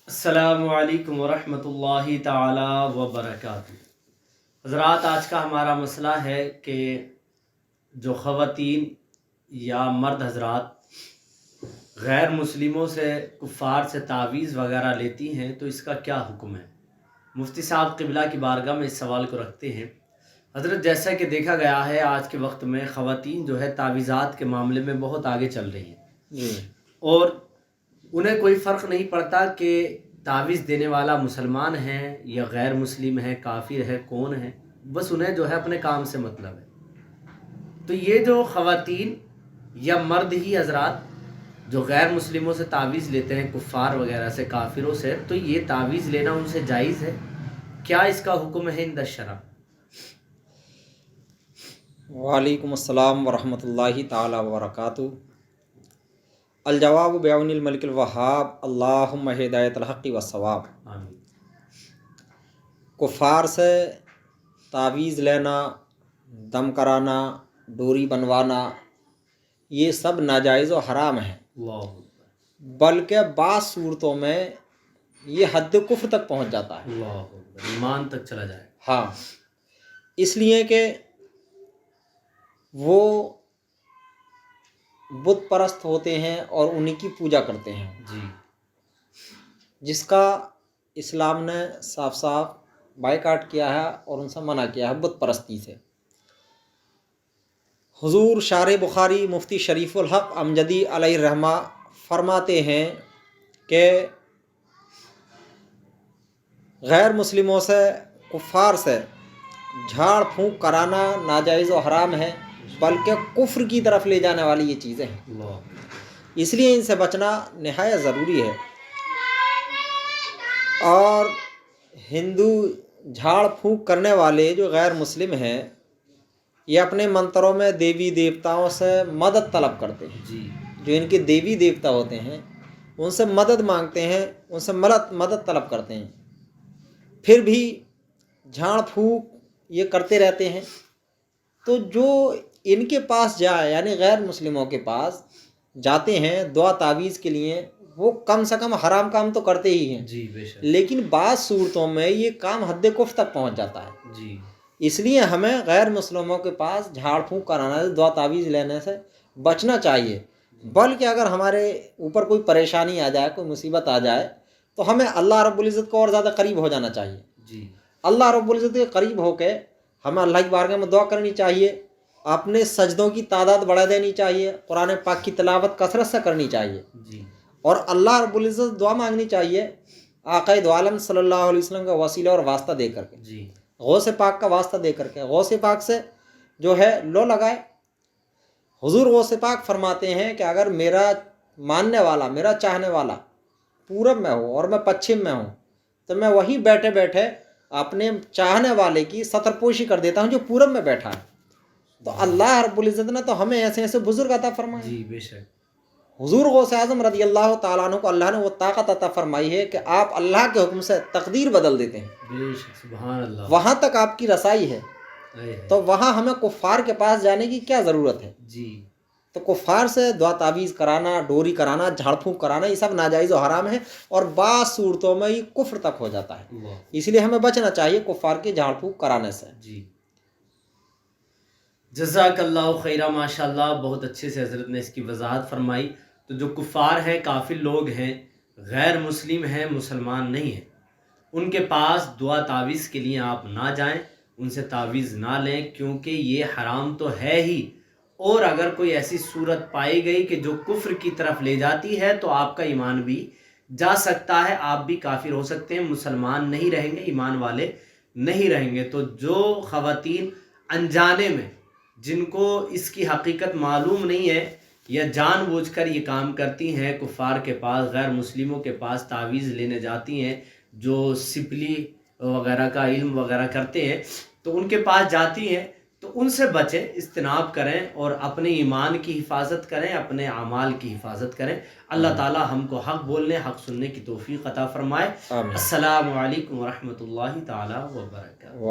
السلام علیکم ورحمۃ اللہ تعالی وبرکاتہ۔ حضرات، آج کا ہمارا مسئلہ ہے کہ جو خواتین یا مرد حضرات غیر مسلموں سے، کفار سے تعویذ وغیرہ لیتی ہیں تو اس کا کیا حکم ہے۔ مفتی صاحب قبلہ کی بارگاہ میں اس سوال کو رکھتے ہیں۔ حضرت، جیسا کہ دیکھا گیا ہے آج کے وقت میں خواتین جو ہے تعویذات کے معاملے میں بہت آگے چل رہی ہیں اور انہیں کوئی فرق نہیں پڑتا کہ تعویذ دینے والا مسلمان ہے یا غیر مسلم ہے، کافر ہے، کون ہے، بس انہیں جو ہے اپنے کام سے مطلب ہے۔ تو یہ جو خواتین یا مرد ہی حضرات جو غیر مسلموں سے تعویذ لیتے ہیں، کفار وغیرہ سے، کافروں سے، تو یہ تعویذ لینا ان سے جائز ہے؟ کیا اس کا حکم ہے عند الشرع؟ وعلیکم السلام ورحمۃ اللہ تعالی وبرکاتہ۔ الجواب بعون الملک الوہاب، اللہم ہدایت الحق والصواب۔ آمین۔ کفار سے تعویذ لینا، دم کرانا، ڈوری بنوانا، یہ سب ناجائز و حرام ہے، اللہ، بلکہ بعض صورتوں میں یہ حد کفر تک پہنچ جاتا ہے، اللہ، ایمان تک چلا جائے۔ ہاں، اس لیے کہ وہ بت پرست ہوتے ہیں اور انہی کی پوجا کرتے ہیں، جی، جس کا اسلام نے صاف صاف بائیکاٹ کیا ہے اور ان سے منع کیا ہے، بت پرستی سے۔ حضور شارح بخاری مفتی شریف الحق امجدی علیہ الرحمہ فرماتے ہیں کہ غیر مسلموں سے، کفار سے جھاڑ پھونک کرانا ناجائز و حرام ہے، بلکہ کفر کی طرف لے جانے والی یہ چیزیں ہیں، اللہ، اس لیے ان سے بچنا نہایت ضروری ہے۔ اور ہندو جھاڑ پھونک کرنے والے جو غیر مسلم ہیں، یہ اپنے منتروں میں دیوی دیوتاؤں سے مدد طلب کرتے ہیں، جی، جو ان کے دیوی دیوتا ہوتے ہیں ان سے مدد مانگتے ہیں، ان سے مدد طلب کرتے ہیں، پھر بھی جھاڑ پھونک یہ کرتے رہتے ہیں۔ تو جو ان کے پاس جائے، یعنی غیر مسلموں کے پاس جاتے ہیں دعا تعویذ کے لیے، وہ کم سے کم حرام کام تو کرتے ہی ہیں، جی، بے شک، لیکن بعض صورتوں میں یہ کام حد کفر تک پہنچ جاتا ہے۔ جی، اس لیے ہمیں غیر مسلموں کے پاس جھاڑ پھونک کرانا، دعا تعویذ لینے سے بچنا چاہیے، بلکہ اگر ہمارے اوپر کوئی پریشانی آ جائے، کوئی مصیبت آ جائے، تو ہمیں اللہ رب العزت کو اور زیادہ قریب ہو جانا چاہیے۔ جی، اللہ رب العزت کے قریب ہو کے ہمیں اللہ کی بارگاہ میں دعا کرنی چاہیے، اپنے سجدوں کی تعداد بڑھا دینی چاہیے، قرآن پاک کی تلاوت کثرت سے کرنی چاہیے، جی، اور اللہ رب العزت دعا مانگنی چاہیے آقا دو عالم صلی اللہ علیہ وسلم کا وسیلہ اور واسطہ دے کر کے، جی، غوث پاک کا واسطہ دے کر کے، غوث پاک سے جو ہے لو لگائے۔ حضور غوث پاک فرماتے ہیں کہ اگر میرا ماننے والا، میرا چاہنے والا پورب میں ہو اور میں پچھم میں ہوں، تو میں وہیں بیٹھے بیٹھے اپنے چاہنے والے کی ستر پوشی کر دیتا ہوں جو پورب میں بیٹھا ہے۔ تو اللہ رب العزت نے تو ہمیں ایسے ایسے بزرگ عطا فرمائے۔ جی، بے شک، حضور غوث اعظم رضی اللہ تعالیٰ عنہ کو اللہ نے وہ طاقت عطا فرمائی ہے کہ آپ اللہ کے حکم سے تقدیر بدل دیتے ہیں، بے شک، سبحان اللہ، وہاں تک آپ کی رسائی ہے۔ اے ہے، تو وہاں ہمیں کفار کے پاس جانے کی کیا ضرورت ہے؟ جی، تو کفار سے دعا تعویذ کرانا، ڈوری کرانا، جھاڑ پھونک کرانا، یہ سب ناجائز و حرام ہے، اور بعض صورتوں میں یہ کفر تک ہو جاتا ہے، اللہ، اس لیے ہمیں بچنا چاہیے کفار کے جھاڑ پھونک کرانے سے۔ جی، جزاک اللہ خیرہ، ماشاء اللہ، بہت اچھے سے حضرت نے اس کی وضاحت فرمائی۔ تو جو کفار ہیں، کافر لوگ ہیں، غیر مسلم ہیں، مسلمان نہیں ہیں، ان کے پاس دعا تعویذ کے لیے آپ نہ جائیں، ان سے تعویذ نہ لیں، کیونکہ یہ حرام تو ہے ہی، اور اگر کوئی ایسی صورت پائی گئی کہ جو کفر کی طرف لے جاتی ہے تو آپ کا ایمان بھی جا سکتا ہے، آپ بھی کافر ہو سکتے ہیں، مسلمان نہیں رہیں گے، ایمان والے نہیں رہیں گے۔ تو جو خواتین انجانے میں، جن کو اس کی حقیقت معلوم نہیں ہے یا جان بوجھ کر یہ کام کرتی ہیں، کفار کے پاس، غیر مسلموں کے پاس تعویذ لینے جاتی ہیں، جو سپلی وغیرہ کا علم وغیرہ کرتے ہیں، تو ان کے پاس جاتی ہیں، تو ان سے بچیں، اجتناب کریں اور اپنے ایمان کی حفاظت کریں، اپنے اعمال کی حفاظت کریں۔ اللہ تعالی ہم کو حق بولنے، حق سننے کی توفیق عطا فرمائے۔ آمین۔ السلام علیکم ورحمۃ اللہ تعالی وبرکاتہ۔